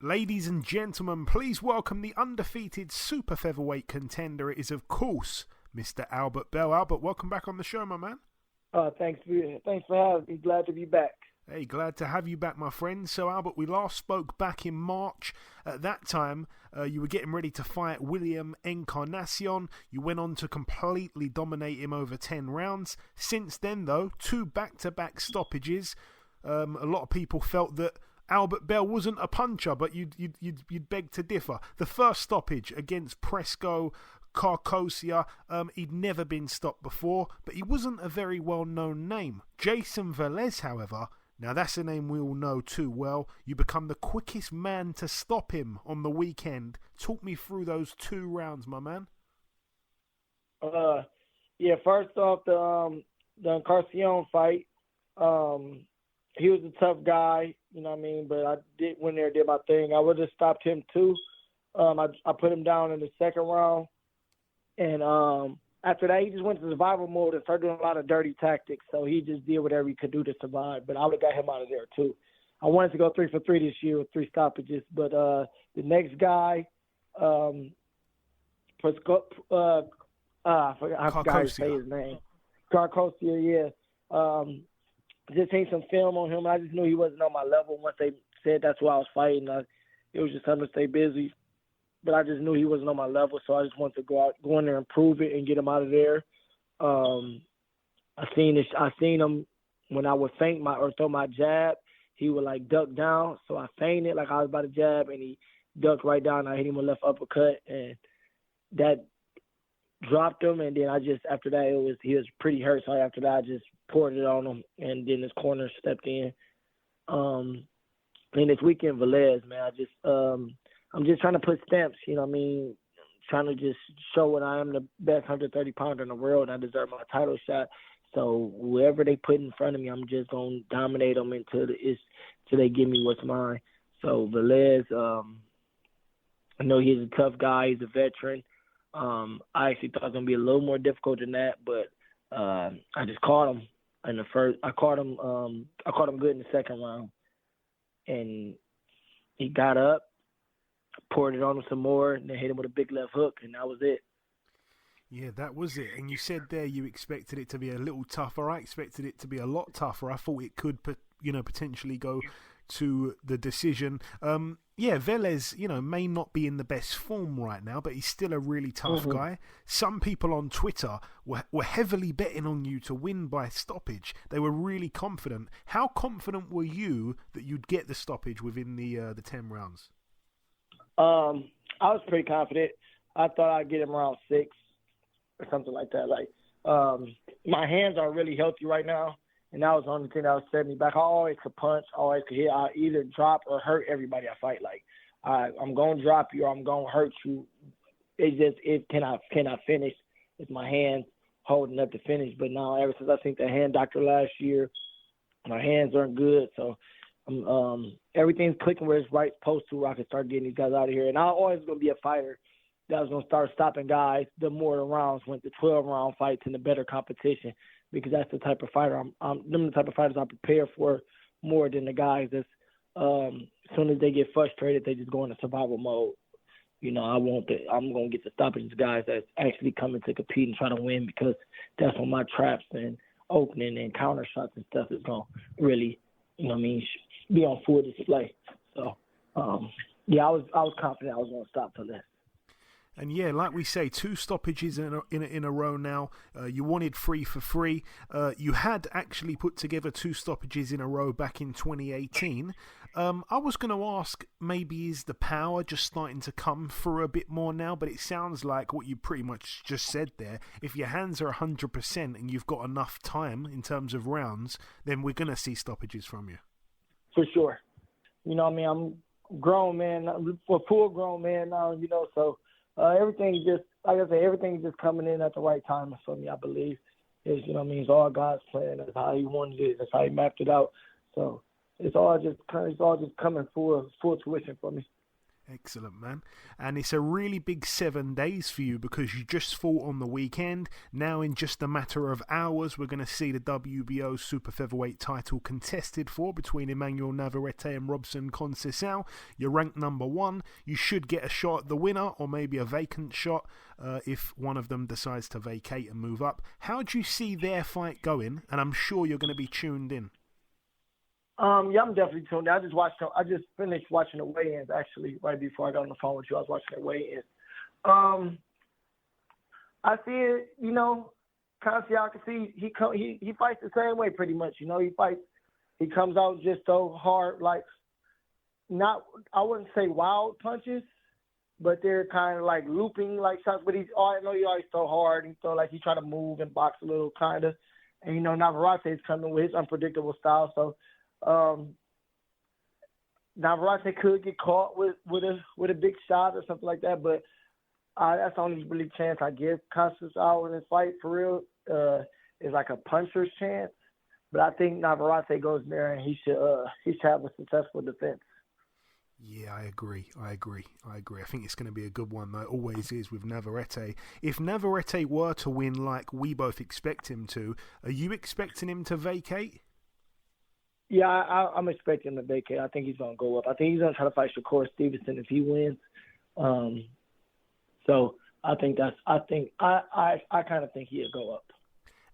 Ladies and gentlemen, please welcome the undefeated super featherweight contender. It is, of course, Mr. Albert Bell. Albert, welcome back on the show, my man. Thanks for having me. Glad to be back. Hey, glad to have you back, my friend. So, Albert, we last spoke back in March. At that time, you were getting ready to fight William Encarnacion. You went on to completely dominate him over 10 rounds. Since then, though, 2 back-to-back stoppages. A lot of people felt that Albert Bell wasn't a puncher, but you'd beg to differ. The first stoppage against Presco Carcosia, he'd never been stopped before, but he wasn't a very well-known name. Jason Velez, however, now that's a name we all know too well. You become the quickest man to stop him on the weekend. Talk me through those 2 rounds, my man. First off, the Encarnacion fight. He was a tough guy, you know what I mean? But I went there, did my thing. I would have stopped him too. I put him down in the second round. And after that, he just went to survival mode and started doing a lot of dirty tactics. So he just did whatever he could do to survive. But I would have got him out of there too. I wanted to go 3 for 3 this year with 3 stoppages. But the next guy, I forgot how to say his name. Carcosia, yeah. Just seen some film on him. I just knew he wasn't on my level. Once they said that's why I was fighting, it was just time to stay busy. But I just knew he wasn't on my level, so I just wanted to go in there and prove it and get him out of there. I seen him when I would feint or throw my jab, he would like duck down. So I feinted like I was about to jab, and he ducked right down. I hit him with left uppercut, and that dropped him. And then after that, he was pretty hurt. So after that, I just poured it on him, and then his corner stepped in. And this weekend, Velez, man, I'm just trying to put stamps, you know what I mean? Trying to just show that I am the best 130-pounder in the world, and I deserve my title shot. So whoever they put in front of me, I'm just going to dominate them until they give me what's mine. So Velez, I know he's a tough guy. He's a veteran. I actually thought it was going to be a little more difficult than that, but I just caught him in the first. I caught him good in the second round, and he got up, poured it on him some more, and then hit him with a big left hook, and that was it. Yeah, that was it. And you said there you expected it to be a little tougher. I expected it to be a lot tougher. I thought it could, potentially go to the decision. Velez, may not be in the best form right now, but he's still a really tough guy. Some people on Twitter were heavily betting on you to win by stoppage. They were really confident. How confident were you that you'd get the stoppage within the 10 rounds? I was pretty confident. I thought I'd get him around 6 or something like that. Like, my hands are really healthy right now, and that was the only thing that was setting me back. I always could punch, I always could hit. I either drop or hurt everybody I fight. Like, I'm going to drop you or I'm going to hurt you. Can I finish? It's my hands holding up to finish. But now, ever since I seen the hand doctor last year, my hands aren't good. So everything's clicking where it's right supposed to, where I can start getting these guys out of here. And I'm always going to be a fighter that was going to start stopping guys the more the rounds went, the 12-round fights and the better competition, because that's the type of fighter them the type of fighters I prepare for more than the guys that's as soon as they get frustrated, they just go into survival mode. I'm going to get the stoppage guys that's actually coming to compete and try to win, because that's when my traps and opening and counter shots and stuff is going to really, be on full display. So, I was confident I was going to stop for this. And yeah, like we say, 2 stoppages in a row now. You wanted 3 for 3. You had actually put together 2 stoppages in a row back in 2018. I was going to ask, maybe is the power just starting to come through a bit more now? But it sounds like what you pretty much just said there. If your hands are 100% and you've got enough time in terms of rounds, then we're going to see stoppages from you. For sure. I'm grown man, a full grown man now, so everything's just, like I say, everything's just coming in at the right time for me, I believe. It's all God's plan. That's how he wanted it. That's how he mapped it out. So it's all just coming full fruition for me. Excellent, man. And it's a really big 7 days for you because you just fought on the weekend. Now, in just a matter of hours, we're going to see the WBO super featherweight title contested for between Emmanuel Navarrete and Robson Conceicao. You're ranked number 1. You should get a shot at the winner or maybe a vacant shot if one of them decides to vacate and move up. How do you see their fight going? And I'm sure you're going to be tuned in. Yeah, I'm definitely tuned in. I just finished watching the weigh-ins, actually, right before I got on the phone with you. I was watching the weigh-ins. I see it, Conceicao, I can see he fights the same way pretty much. He comes out just so hard, like, not, I wouldn't say wild punches, but they're kind of like looping like shots. But I know he always throw hard. He try to move and box a little, kind of. And, Navarrete is coming with his unpredictable style, so Navarrete could get caught with a big shot or something like that, but that's the only really chance I give Conceicao in this fight for real. Is like a puncher's chance, but I think Navarrete goes there and he should have a successful defense. Yeah, I agree. I think it's going to be a good one, though. It always is with Navarrete. If Navarrete were to win like we both expect him to, are you expecting him to vacate? Yeah, I'm expecting him to vacate. I think he's going to go up. I think he's going to try to fight Shakur Stevenson if he wins. So I kind of think he'll go up.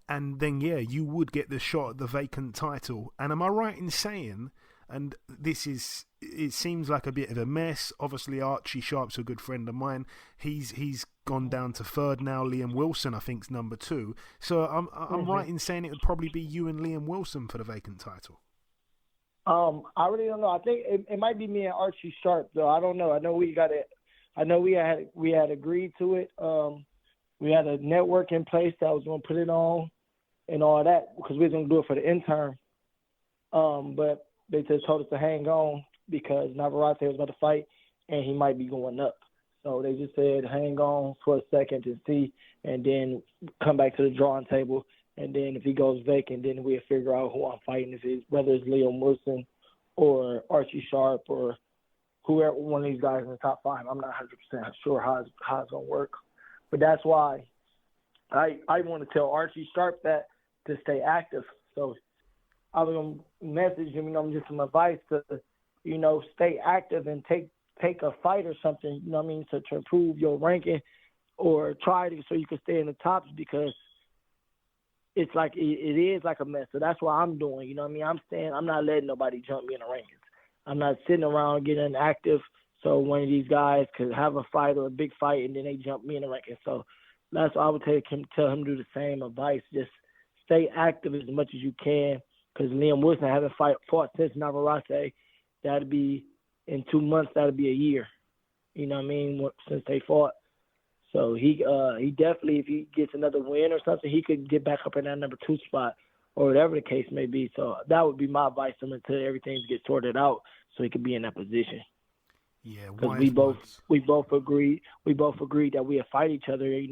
And then, yeah, you would get the shot at the vacant title. And am I right in saying, and it seems like a bit of a mess. Obviously, Archie Sharp's a good friend of mine. He's gone down to 3rd now. Liam Wilson, I think, is number 2. So I'm right in saying it would probably be you and Liam Wilson for the vacant title. I really don't know. I think it might be me and Archie Sharp, though. I don't know. I know we had agreed to it. We had a network in place that was going to put it on and all that because we were going to do it for the intern. But they just told us to hang on because Navarrete was about to fight and he might be going up. So they just said hang on for a second to see and then come back to the drawing table. And then if he goes vacant, then we'll figure out who I'm fighting, whether it's Liam Wilson or Archie Sharp or whoever, one of these guys in the top 5. I'm not 100% sure how it's going to work. But that's why I want to tell Archie Sharp that to stay active. So I was going to message him, just some advice to, stay active and take a fight or something, to improve your ranking or try to so you can stay in the tops because it's like it is like a mess. So that's what I'm doing. I'm not letting nobody jump me in the rankings. I'm not sitting around getting inactive so one of these guys could have a fight or a big fight and then they jump me in the rankings. So that's what I would tell him to do the same advice. Just stay active as much as you can because Liam Wilson haven't fought since Navarrete. That'd be in 2 months. That'd be a year. Since they fought. So he definitely, if he gets another win or something, he could get back up in that number 2 spot or whatever the case may be. So that would be my advice to him until everything gets sorted out so he could be in that position. Yeah, because we both agreed that we'll fight each other. I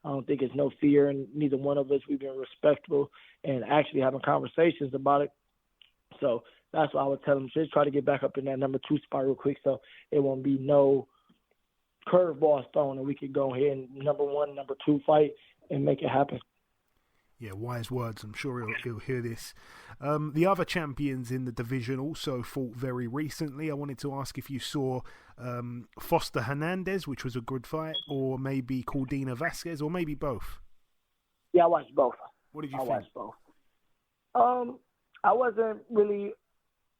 don't think it's no fear, and neither one of us, we've been respectful and actually having conversations about it. So that's why I would tell him, just try to get back up in that number 2 spot real quick so it won't be no curveballs thrown and we could go ahead and number 1, number 2 fight and make it happen. Yeah, wise words. I'm sure he'll hear this. The other champions in the division also fought very recently. I wanted to ask if you saw Foster Hernandez, which was a good fight, or maybe Cordina Vazquez, or maybe both. Yeah, I watched both. What did you think? I watched both. I wasn't really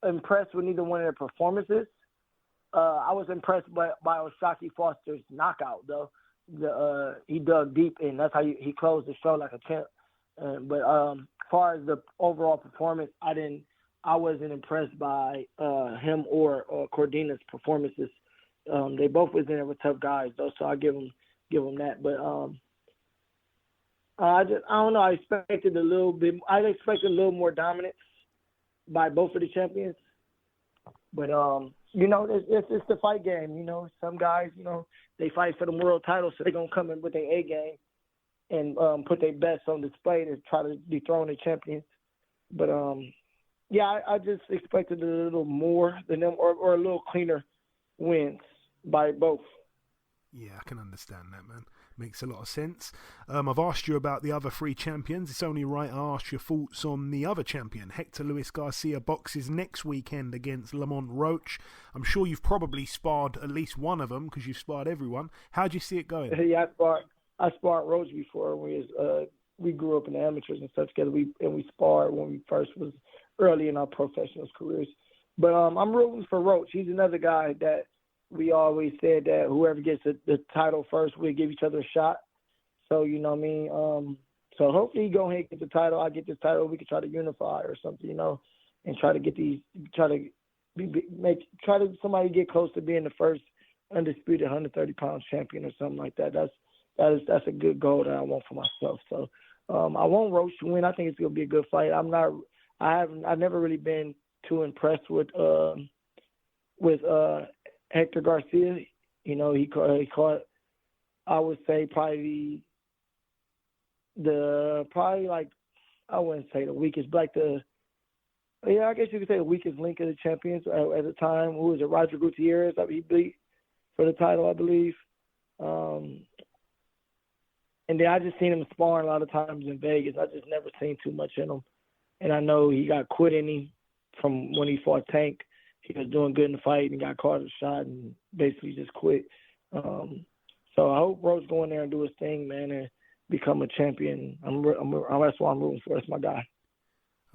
impressed with neither one of their performances. I was impressed by Oshaki Foster's knockout, though. He dug deep, and that's how he closed the show like a champ. But as far as the overall performance, I wasn't impressed by him or Cordina's performances. They both was in there with tough guys, though, so I give them that. But I don't know. I expected a little more dominance by both of the champions. But it's the fight game. Some guys, they fight for the world title, so they're gonna come in with their A game and put their best on display to try to dethrone the champions. But I just expected a little more than them or a little cleaner wins. by both. Yeah, I can understand that, man. Makes a lot of sense. I've asked you about the other 3 champions. It's only right I ask your thoughts on the other champion. Hector Luis Garcia boxes next weekend against Lamont Roach. I'm sure you've probably sparred at least one of them because you've sparred everyone. How do you see it going? Yeah, I sparred Roach before. We grew up in the amateurs and stuff together. We sparred when we first was early in our professional careers. But I'm rooting for Roach. He's another guy that we always said that whoever gets the title first, we'll give each other a shot. So, you know what I mean? So hopefully he go ahead and get the title. I get this title. We can try to unify or something, and try to somebody get close to being the first undisputed 130-pound champion or something like that. That's a good goal that I want for myself. So I want Roach to win. I think it's gonna be a good fight. I've never really been too impressed with Hector Garcia. He caught, I would say, probably I wouldn't say the weakest, but I guess you could say the weakest link of the champions at the time. Who was it? Roger Gutierrez that he beat for the title, I believe. And then I just seen him sparring a lot of times in Vegas. I just never seen too much in him. And I know he got quit in him from when he fought Tank. He was doing good in the fight and got caught a shot and basically just quit. So I hope Roach go in there and do his thing, man, and become a champion. That's why I'm rooting for. That's my guy.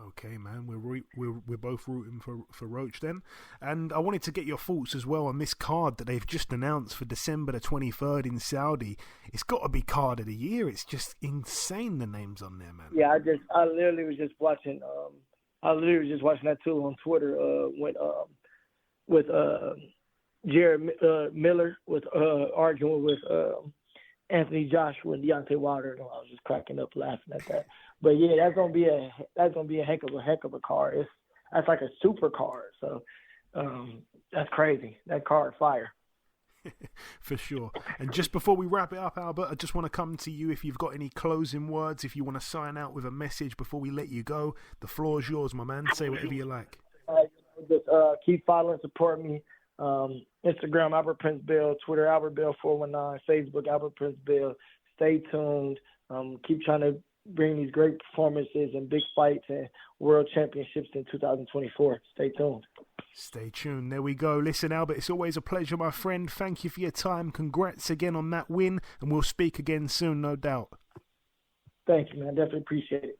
Okay, man, we're both rooting for Roach then. And I wanted to get your thoughts as well on this card that they've just announced for December the 23rd in Saudi. It's got to be card of the year. It's just insane, the names on there, man. Yeah, I literally was just watching. That too on Twitter. With Jared Miller was arguing with Anthony Joshua and Deontay Wilder. I was just cracking up laughing at that. But yeah, that's gonna be a heck of a card. That's like a super card. So that's crazy. That card fire. For sure. And just before we wrap it up, Albert, I just want to come to you if you've got any closing words, if you want to sign out with a message before we let you go. The floor is yours, my man. Say whatever you like. Just keep following, support me. Instagram, Albert Prince Bill, Twitter, Albert Bill 419, Facebook, Albert Prince Bill. Stay tuned. Keep trying to bring these great performances and big fights and world championships in 2024. Stay tuned. Stay tuned. There we go. Listen, Albert, it's always a pleasure, my friend. Thank you for your time. Congrats again on that win, and we'll speak again soon, no doubt. Thank you, man. Definitely appreciate it.